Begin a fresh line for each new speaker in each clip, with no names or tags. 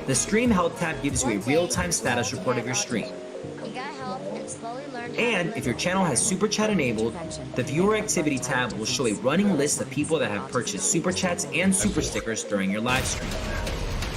The Stream Health tab gives you a real-time status report of your stream. And if your channel has Super Chat enabled, the Viewer Activity tab will show a running list of people that have purchased Super Chats and Super Stickers during your live stream.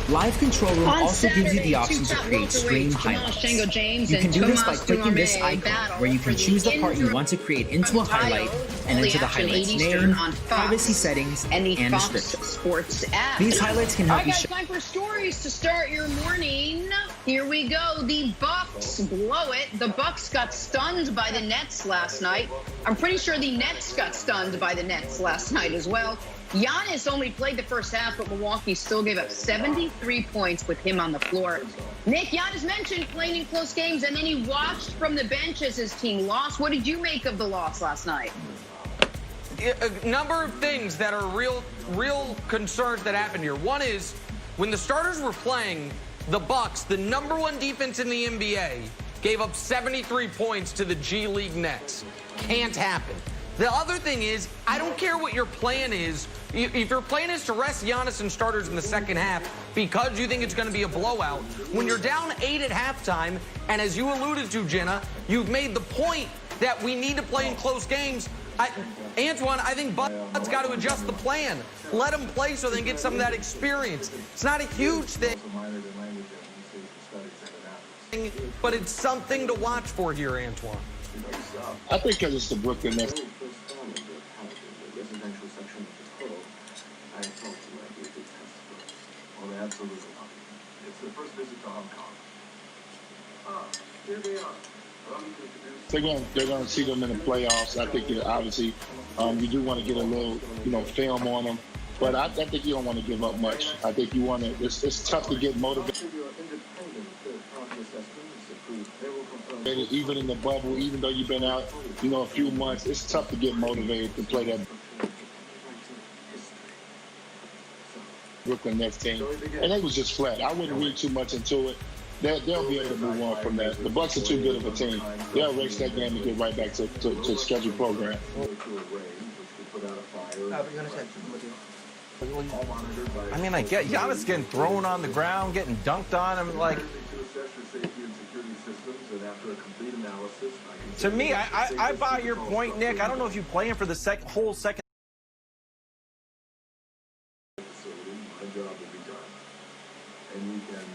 Live Control Room also gives you the option to create stream highlights. You can do this by clicking this icon, where you can choose the part you want to create into a highlight and enter the highlight's name, privacy settings, and description. These highlights can help you show.
Time for stories to start your morning. Here we go. The Bucks blow it. The Bucks got stunned by the Nets last night. I'm pretty sure the Nets got stunned by the Nets last night as well. Giannis only played the first half, but Milwaukee still gave up 73 points with him on the floor. Nick, Giannis mentioned playing in close games, and then he watched from the bench as his team lost. What did you make of the loss last night?
A number of things that are real concerns that happened here. One is, when the starters were playing, the Bucks, the #1 defense in the NBA, gave up 73 points to the G League Nets. Can't happen. The other thing is, I don't care what your plan is. If your plan is to rest Giannis and starters in the second half because you think it's going to be a blowout, when you're down 8 at halftime, and as you alluded to, Jenna, you've made the point that we need to play in close games. Antoine, I think Bud's got to adjust the plan. Let him play so they can get some of that experience. It's not a huge thing, but it's something to watch for here, Antoine.
I think because it's the Brooklyn Nets. They're going to see them in the playoffs. I think obviously you do want to get a little, film on them. But I think you don't want to give up much. I think you want to. It's tough to get motivated. Even in the bubble, even though you've been out, a few months, it's tough to get motivated to play that Brooklyn Nets team. And they was just flat. I wouldn't read too much into it. They'll be able to move on from that. The Bucks are too good of a team. They'll race that game and get right back to scheduled program.
I mean, I get Giannis getting thrown on the ground, getting dunked on. I'm like, to me, I buy your point, Nick. I don't know if you play him for the whole second.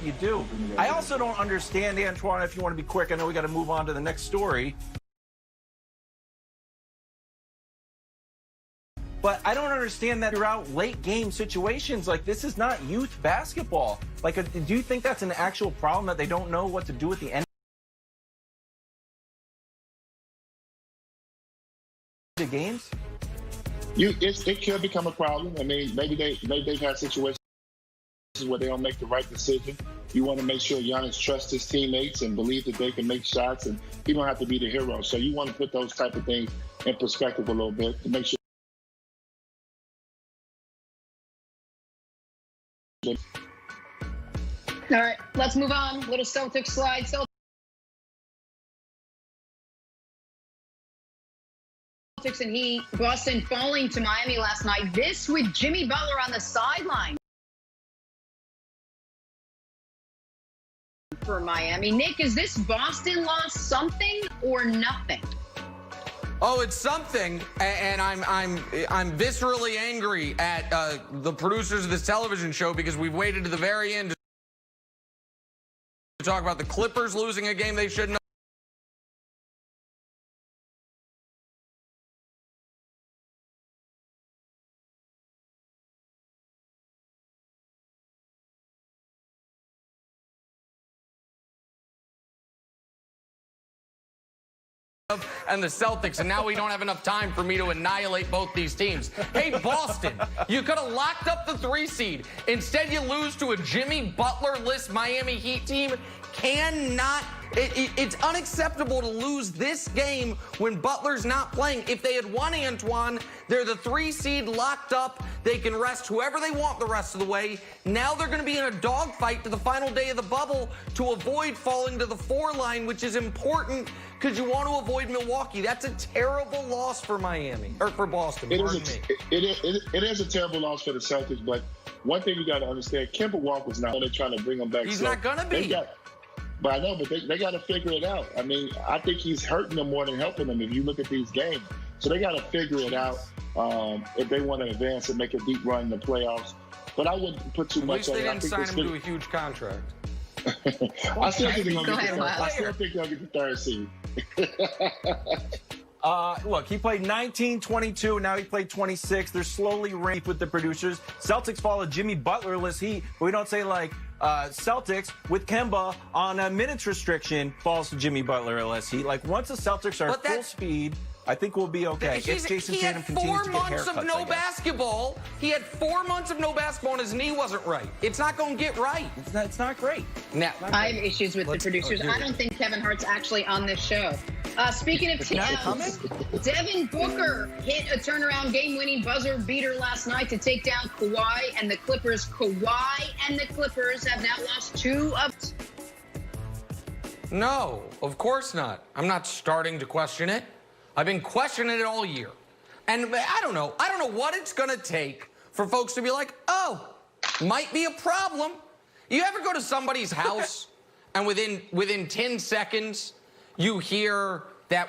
You do. I also don't understand, Antoine, if you want to be quick. I know we got to move on to the next story. But I don't understand that you're out late game situations. Like, this is not youth basketball. Like, do you think that's an actual problem, that they don't know what to do at the end of the games?
It could become a problem. I mean, maybe they've had situations where they don't make the right decision. You want to make sure Giannis trusts his teammates and believe that they can make shots, and he don't have to be the hero. So you want to put those type of things in perspective a little bit to make sure.
All right, let's move on. Little Celtics slide. Celtics and Heat. Boston falling to Miami last night. This with Jimmy Butler on the sideline for Miami. Nick, is this Boston loss something or nothing?
Oh, it's something, and I'm viscerally angry at the producers of this television show because we've waited to the very end to talk about the Clippers losing a game they shouldn't have. And the Celtics, and now we don't have enough time for me to annihilate both these teams. Hey, Boston, you could have locked up the 3 seed. Instead, you lose to a Jimmy Butler-less Miami Heat team. It's unacceptable to lose this game when Butler's not playing. If they had won, Antoine, they're the 3 seed locked up. They can rest whoever they want the rest of the way. Now they're going to be in a dogfight to the final day of the bubble to avoid falling to the 4 line, which is important because you want to avoid Milwaukee. That's a terrible loss for Miami, or for Boston.
It is a terrible loss for the Celtics, but one thing you got to understand, Kemba Walker's not only trying to bring him back.
He's
so
not going to be.
But I know, but they got to figure it out. I mean, I think he's hurting them more than helping them if you look at these games. So they got to figure it out if they want to advance and make a deep run in the playoffs. But I wouldn't put too much on it.
At least they didn't sign him to a huge contract.
I still think they'll get the third seed.
Look, he played 19, 22, now he played 26. They're slowly ranked with the producers. Celtics follow Jimmy Butler-less heat. We don't say like Celtics with Kemba on a minutes restriction falls to Jimmy Butler-less heat. Like once the Celtics are full speed, I think we'll be okay. If Jason Tatum continues to get haircuts,
he had 4 months of no basketball. He had 4 months of no basketball and his knee wasn't right. It's not going to get right.
It's not great.
No.
I have issues with the producers. I don't think Kevin Hart's actually on this show. Speaking of TMs, Devin Booker hit a turnaround game-winning buzzer beater last night to take down Kawhi and the Clippers. Kawhi and the Clippers have now lost 2 of...
No, of course not. I'm not starting to question it. I've been questioning it all year. And I don't know what it's going to take for folks to be like, oh, might be a problem. You ever go to somebody's house and within 10 seconds you hear